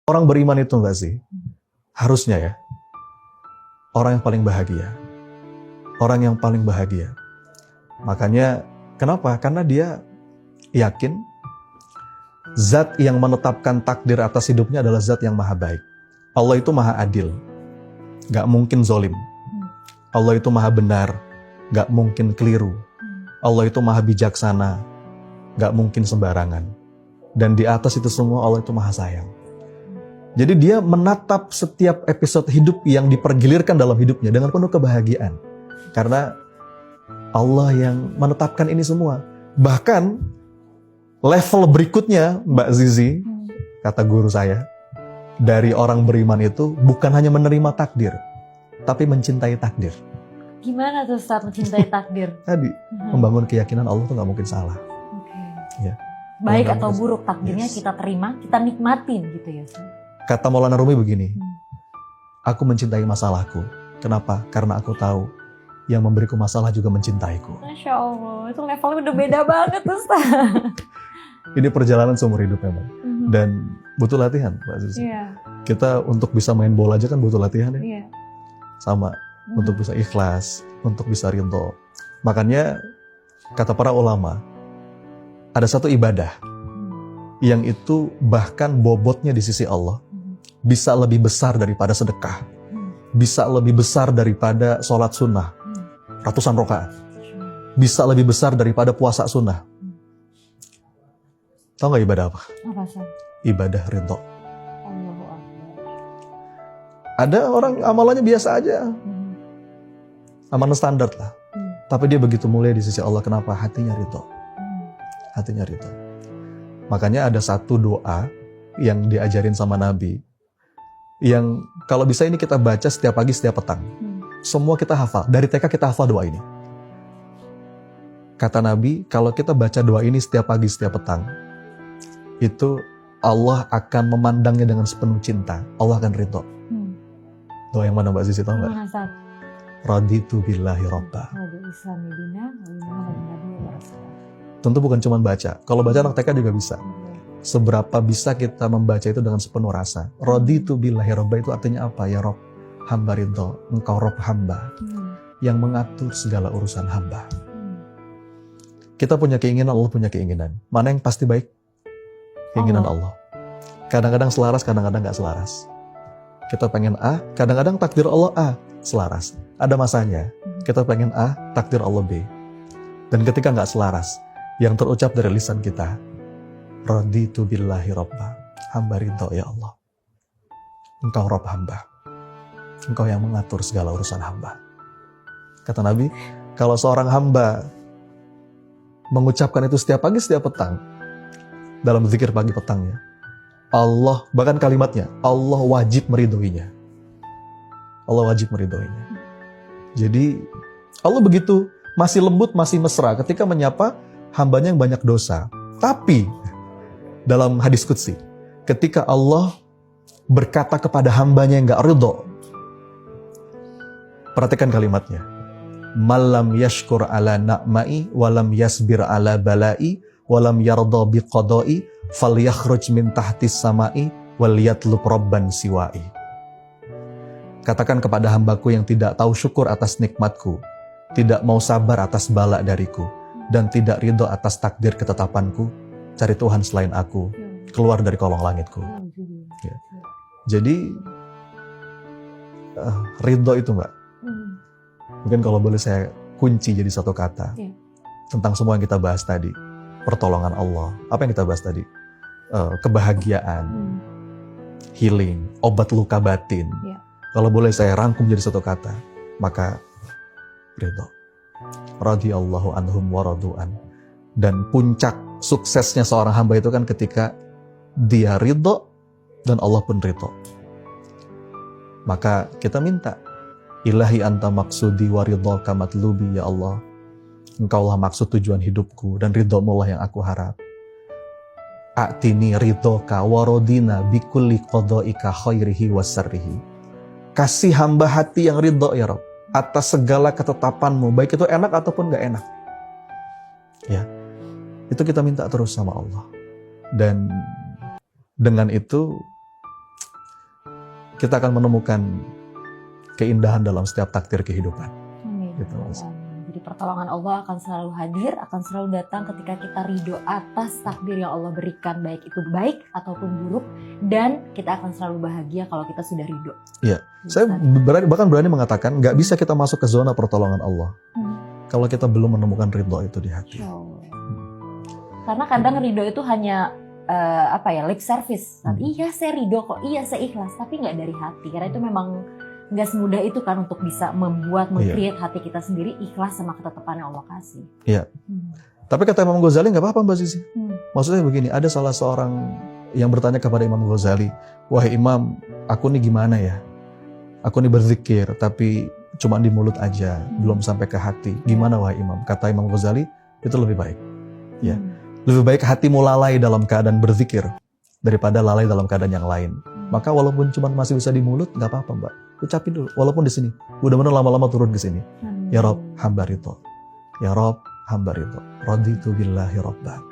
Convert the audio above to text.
Orang beriman itu enggak sih? Harusnya ya. Orang yang paling bahagia. Orang yang paling bahagia. Makanya, kenapa? Karena dia yakin zat yang menetapkan takdir atas hidupnya adalah zat yang maha baik. Allah itu maha adil. Gak mungkin zolim. Allah itu maha benar. Gak mungkin keliru. Allah itu maha bijaksana. Gak mungkin sembarangan. Dan di atas itu semua Allah itu maha sayang. Jadi dia menatap setiap episode hidup yang dipergilirkan dalam hidupnya dengan penuh kebahagiaan. Karena Allah yang menetapkan ini semua. Bahkan level berikutnya, Mbak Zizi, kata guru saya, dari orang beriman itu bukan hanya menerima takdir, tapi mencintai takdir. Gimana tuh saat mencintai takdir? Tadi, membangun keyakinan Allah itu gak mungkin salah. Okay. Ya. Baik atau buruk takdirnya kita terima, kita nikmatin gitu ya. Kata Maulana Rumi begini, aku mencintai masalahku. Kenapa? Karena aku tahu yang memberiku masalah juga mencintaiku. Masya Allah, itu levelnya udah beda banget Ustaz. Ini perjalanan seumur hidup memang. Dan butuh latihan, Mbak Zizi. Yeah. Kita untuk bisa main bola aja kan butuh latihan ya. Yeah. Sama, untuk bisa ikhlas, untuk bisa ridho. Makanya, kata para ulama, ada satu ibadah yang itu bahkan bobotnya di sisi Allah bisa lebih besar daripada sedekah, bisa lebih besar daripada sholat sunnah, ratusan rakaat, bisa lebih besar daripada puasa sunnah. Tahu nggak ibadah apa? Apa sih? Ibadah ridho. Allahu Akbar. Ada orang amalannya biasa aja, amalan standar lah, tapi dia begitu mulia di sisi Allah. Kenapa? Hatinya ridho. Hatinya ridho. Makanya ada satu doa yang diajarin sama Nabi, yang kalau bisa ini kita baca setiap pagi, setiap petang. Semua kita hafal. Dari TK kita hafal doa ini. Kata Nabi, kalau kita baca doa ini setiap pagi, setiap petang, itu Allah akan memandangnya dengan sepenuh cinta. Allah akan ridho. Doa yang mana Mbak Zizi, tahu nggak? Raditu billahi robba. Tentu bukan cuma baca. Kalau baca anak TK juga bisa. Seberapa bisa kita membaca itu dengan sepenuh rasa. Raditu billahi robba itu artinya apa? Ya Rob, hamba ridho. Engkau Rob hamba yang mengatur segala urusan hamba. Kita punya keinginan, Allah punya keinginan. Mana yang pasti baik? Keinginan Allah. Kadang-kadang selaras, kadang-kadang gak selaras. Kita pengen A, kadang-kadang takdir Allah A, selaras. Ada masanya, kita pengen A, takdir Allah B. Dan ketika gak selaras, yang terucap dari lisan kita, Raditu billahi robba, hamba ridho ya Allah. Engkau Rob hamba. Engkau yang mengatur segala urusan hamba. Kata Nabi, kalau seorang hamba mengucapkan itu setiap pagi, setiap petang, dalam zikir pagi petangnya, Allah, bahkan kalimatnya, Allah wajib meridhoinya. Allah wajib meridhoinya. Jadi, Allah begitu masih lembut, masih mesra ketika menyapa hambanya yang banyak dosa. Tapi, dalam hadis qudsi, ketika Allah berkata kepada hambanya yang gak ridho, perhatikan kalimatnya, malam yashkur ala na'mai walam yasbir ala balai walam yarda biqadai falyakhruj min tahtis samai wal yatlub rabban siwai. Katakan kepada hambaku yang tidak tahu syukur atas nikmatku, tidak mau sabar atas bala dariku, dan tidak ridho atas takdir ketetapanku, cari Tuhan selain aku, keluar dari kolong langitku. Ya. Jadi ridho itu Mbak, mungkin kalau boleh saya kunci jadi satu kata tentang semua yang kita bahas tadi. Pertolongan Allah, apa yang kita bahas tadi? Kebahagiaan, healing, obat luka batin. Kalau boleh saya rangkum jadi satu kata, maka ridho. Radhiyallahu anhum wa radu'an. Dan puncak suksesnya seorang hamba itu kan ketika dia ridho dan Allah pun ridho. Maka kita minta, Ilahi anta maksudi wa ridhoka matlubi ya Allah. Engkaulah maksud tujuan hidupku dan ridhomu lah yang aku harap. A'tini ridhoka wa rodina bikulli qada'ika khairihi wa sarrihi. Kasih hamba hati yang ridho ya Rabb atas segala ketetapanmu, baik itu enak ataupun gak enak. Ya, itu kita minta terus sama Allah. Dan dengan itu kita akan menemukan keindahan dalam setiap takdir kehidupan. Amin. Gitu, Mas. Jadi pertolongan Allah akan selalu hadir, akan selalu datang ketika kita ridho atas takdir yang Allah berikan, baik itu baik ataupun buruk, dan kita akan selalu bahagia kalau kita sudah ridho. Iya. Saya bahkan berani mengatakan nggak bisa kita masuk ke zona pertolongan Allah kalau kita belum menemukan ridho itu di hati. Karena kadang ridho itu hanya lip service. Iya saya ridho kok, iya saya ikhlas, tapi nggak dari hati. Karena itu memang nggak semudah itu kan untuk bisa membuat, meng-create hati kita sendiri ikhlas sama ketetapan yang Allah kasih. Iya. Tapi kata Imam Ghazali nggak apa-apa Mbak Sisi. Maksudnya begini, ada salah seorang yang bertanya kepada Imam Ghazali, wahai Imam, aku nih gimana ya? Aku nih berzikir, tapi cuma di mulut aja, belum sampai ke hati. Gimana wahai Imam? Kata Imam Ghazali, itu lebih baik. Ya, lebih baik hatimu lalai dalam keadaan berzikir daripada lalai dalam keadaan yang lain. Maka walaupun cuma masih bisa di mulut, nggak apa-apa Mbak. Ucapin dulu, walaupun di sini. Mudah-mudahan lama-lama turun ke sini. Ya Rob, hamba ridho. Ya Rob, hamba ridho. Raditu billahi robban.